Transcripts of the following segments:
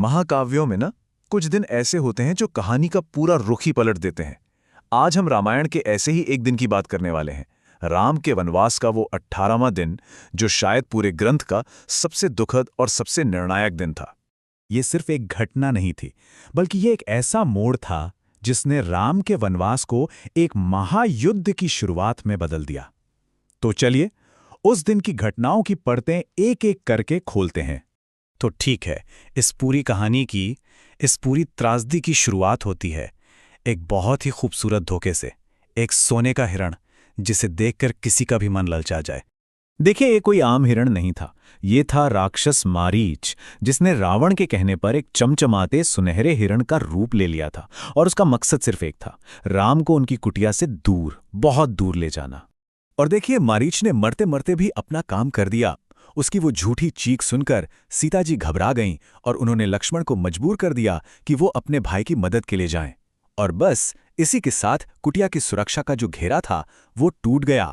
महाकाव्यों में ना कुछ दिन ऐसे होते हैं जो कहानी का पूरा रुख ही पलट देते हैं। आज हम रामायण के ऐसे ही एक दिन की बात करने वाले हैं। राम के वनवास का वो 18वां दिन, जो शायद पूरे ग्रंथ का सबसे दुखद और सबसे निर्णायक दिन था। ये सिर्फ एक घटना नहीं थी, बल्कि ये एक ऐसा मोड़ था जिसने राम के वनवास को एक महायुद्ध की शुरुआत में बदल दिया। तो चलिए उस दिन की घटनाओं की परतें एक एक करके खोलते हैं। तो ठीक है, इस पूरी कहानी की, इस पूरी त्रासदी की शुरुआत होती है एक बहुत ही खूबसूरत धोखे से, एक सोने का हिरण जिसे देखकर किसी का भी मन ललचा जाए। देखिए, ये कोई आम हिरण नहीं था, ये था राक्षस मारीच, जिसने रावण के कहने पर एक चमचमाते सुनहरे हिरण का रूप ले लिया था। और उसका मकसद सिर्फ एक था, राम को उनकी कुटिया से दूर, बहुत दूर ले जाना। और देखिए, मारीच ने मरते मरते भी अपना काम कर दिया। उसकी वो झूठी चीख सुनकर सीता जी घबरा गईं और उन्होंने लक्ष्मण को मजबूर कर दिया कि वो अपने भाई की मदद के लिए जाएं। और बस इसी के साथ कुटिया की सुरक्षा का जो घेरा था वो टूट गया।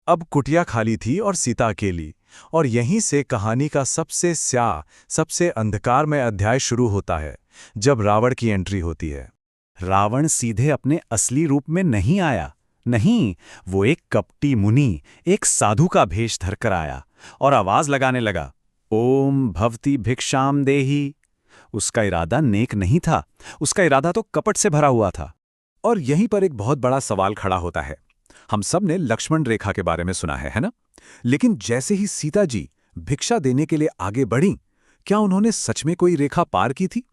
अब कुटिया खाली थी और सीता अकेली, और यहीं से कहानी का सबसे स्याह, सबसे अंधकारमय अध्याय शुरू होता है, जब रावण की एंट्री होती है। रावण सीधे अपने असली रूप में नहीं आया, नहीं, वो एक कपटी मुनि, एक साधु का भेष धरकर आया और आवाज लगाने लगा, ओम भवती भिक्षाम देही। उसका इरादा नेक नहीं था, उसका इरादा तो कपट से भरा हुआ था। और यहीं पर एक बहुत बड़ा सवाल खड़ा होता है। हम सब ने लक्ष्मण रेखा के बारे में सुना है ना? लेकिन जैसे ही सीता जी भिक्षा देने के लिए आगे बढ़ीं, क्या उन्होंने सच में कोई रेखा पार की थी?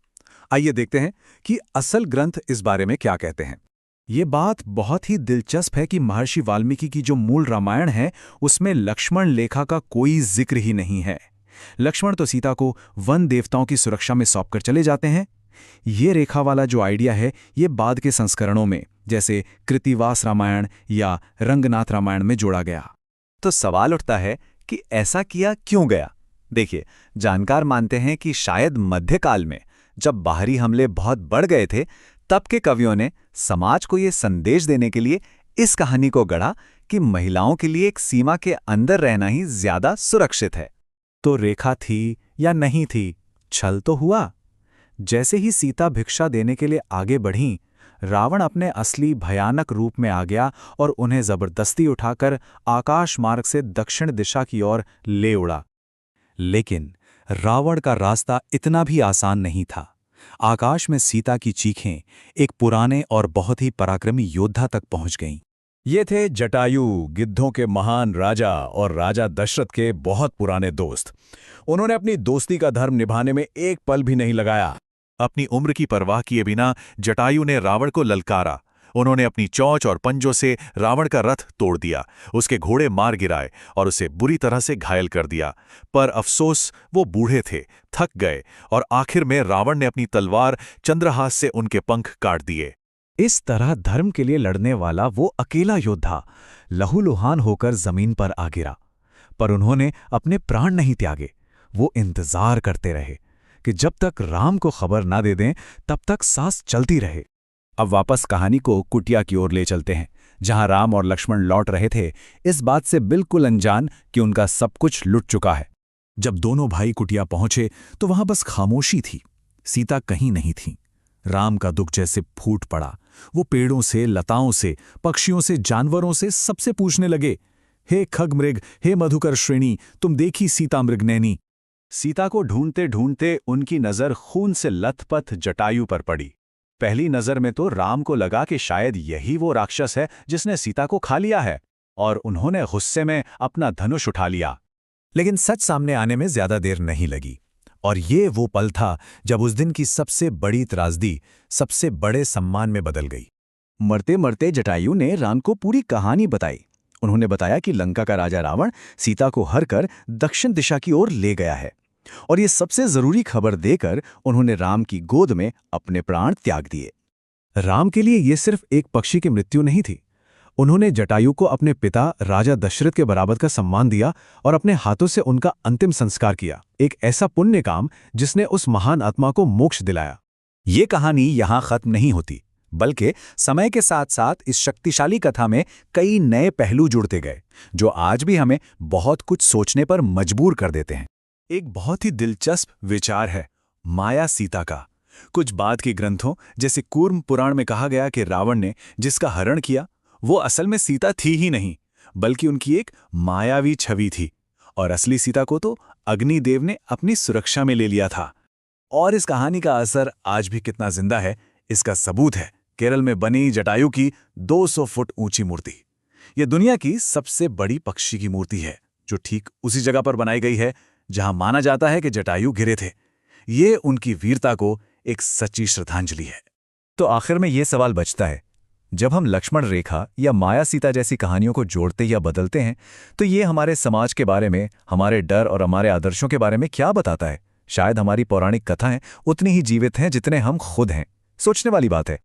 आइए देखते हैं कि असल ग्रंथ इस बारे में क्या कहते हैं। ये बात बहुत ही दिलचस्प है कि महर्षि वाल्मीकि की जो मूल रामायण है उसमें लक्ष्मण रेखा का कोई जिक्र ही नहीं है। लक्ष्मण तो सीता को वन देवताओं की सुरक्षा में सौंपकर चले जाते हैं। ये रेखा वाला जो आइडिया है ये बाद के संस्करणों में, जैसे कृतिवास रामायण या रंगनाथ रामायण में जोड़ा गया। तो सवाल उठता है कि ऐसा किया क्यों गया? देखिए, जानकार मानते हैं कि शायद मध्यकाल में जब बाहरी हमले बहुत बढ़ गए थे, तब के कवियों ने समाज को ये संदेश देने के लिए इस कहानी को गढ़ा कि महिलाओं के लिए एक सीमा के अंदर रहना ही ज्यादा सुरक्षित है। तो रेखा थी या नहीं थी, छल तो हुआ। जैसे ही सीता भिक्षा देने के लिए आगे बढ़ीं, रावण अपने असली भयानक रूप में आ गया और उन्हें जबरदस्ती उठाकर आकाश मार्ग से दक्षिण दिशा की ओर ले उड़ा। लेकिन रावण का रास्ता इतना भी आसान नहीं था। आकाश में सीता की चीखें एक पुराने और बहुत ही पराक्रमी योद्धा तक पहुंच गईं। ये थे जटायु, गिद्धों के महान राजा और राजा दशरथ के बहुत पुराने दोस्त। उन्होंने अपनी दोस्ती का धर्म निभाने में एक पल भी नहीं लगाया। अपनी उम्र की परवाह किए बिना जटायु ने रावण को ललकारा। उन्होंने अपनी चोंच और पंजों से रावण का रथ तोड़ दिया, उसके घोड़े मार गिराए और उसे बुरी तरह से घायल कर दिया। पर अफसोस, वो बूढ़े थे, थक गए, और आखिर में रावण ने अपनी तलवार चंद्रहास से उनके पंख काट दिए। इस तरह धर्म के लिए लड़ने वाला वो अकेला योद्धा लहूलुहान होकर जमीन पर आ गिरा। पर उन्होंने अपने प्राण नहीं त्यागे। वो इंतजार करते रहे कि जब तक राम को खबर ना दे दें, तब तक सांस चलती रहे। अब वापस कहानी को कुटिया की ओर ले चलते हैं, जहां राम और लक्ष्मण लौट रहे थे, इस बात से बिल्कुल अनजान कि उनका सब कुछ लुट चुका है। जब दोनों भाई कुटिया पहुंचे तो वहां बस खामोशी थी। सीता कहीं नहीं थी। राम का दुख जैसे फूट पड़ा। वो पेड़ों से, लताओं से, पक्षियों से, जानवरों से सबसे पूछने लगे, हे खगमृग, हे मधुकर श्रेणी, तुम देखी सीता मृगनैनी। सीता को ढूंढते ढूंढते उनकी नजर खून से लथपथ जटायु पर पड़ी। पहली नजर में तो राम को लगा कि शायद यही वो राक्षस है जिसने सीता को खा लिया है, और उन्होंने गुस्से में अपना धनुष उठा लिया। लेकिन सच सामने आने में ज्यादा देर नहीं लगी, और ये वो पल था जब उस दिन की सबसे बड़ी त्रासदी सबसे बड़े सम्मान में बदल गई। मरते मरते जटायु ने राम को पूरी कहानी बताई। उन्होंने बताया कि लंका का राजा रावण सीता को हर कर दक्षिण दिशा की ओर ले गया है, और ये सबसे जरूरी खबर देकर उन्होंने राम की गोद में अपने प्राण त्याग दिए। राम के लिए ये सिर्फ एक पक्षी की मृत्यु नहीं थी। उन्होंने जटायु को अपने पिता राजा दशरथ के बराबर का सम्मान दिया और अपने हाथों से उनका अंतिम संस्कार किया। एक ऐसा पुण्य काम जिसने उस महान आत्मा को मोक्ष दिलाया। ये कहानी यहाँ खत्म नहीं होती, बल्कि समय के साथ साथ इस शक्तिशाली कथा में कई नए पहलू जुड़ते गए, जो आज भी हमें बहुत कुछ सोचने पर मजबूर कर देते हैं। एक बहुत ही दिलचस्प विचार है, माया सीता का। कुछ बाद के ग्रंथों जैसे कूर्म पुराण में कहा गया कि रावण ने जिसका हरण किया वो असल में सीता थी ही नहीं, बल्कि उनकी एक मायावी छवि थी, और असली सीता को तो अग्निदेव ने अपनी सुरक्षा में ले लिया था। और इस कहानी का असर आज भी कितना जिंदा है, इसका सबूत है केरल में बनी जटायु की 200 फुट ऊंची मूर्ति। यह दुनिया की सबसे बड़ी पक्षी की मूर्ति है, जो ठीक उसी जगह पर बनाई गई है जहां माना जाता है कि जटायु गिरे थे। ये उनकी वीरता को एक सच्ची श्रद्धांजलि है। तो आखिर में ये सवाल बचता है, जब हम लक्ष्मण रेखा या माया सीता जैसी कहानियों को जोड़ते या बदलते हैं, तो ये हमारे समाज के बारे में, हमारे डर और हमारे आदर्शों के बारे में क्या बताता है? शायद हमारी पौराणिक कथाएं उतनी ही जीवित हैं जितने हम खुद हैं। सोचने वाली बात है।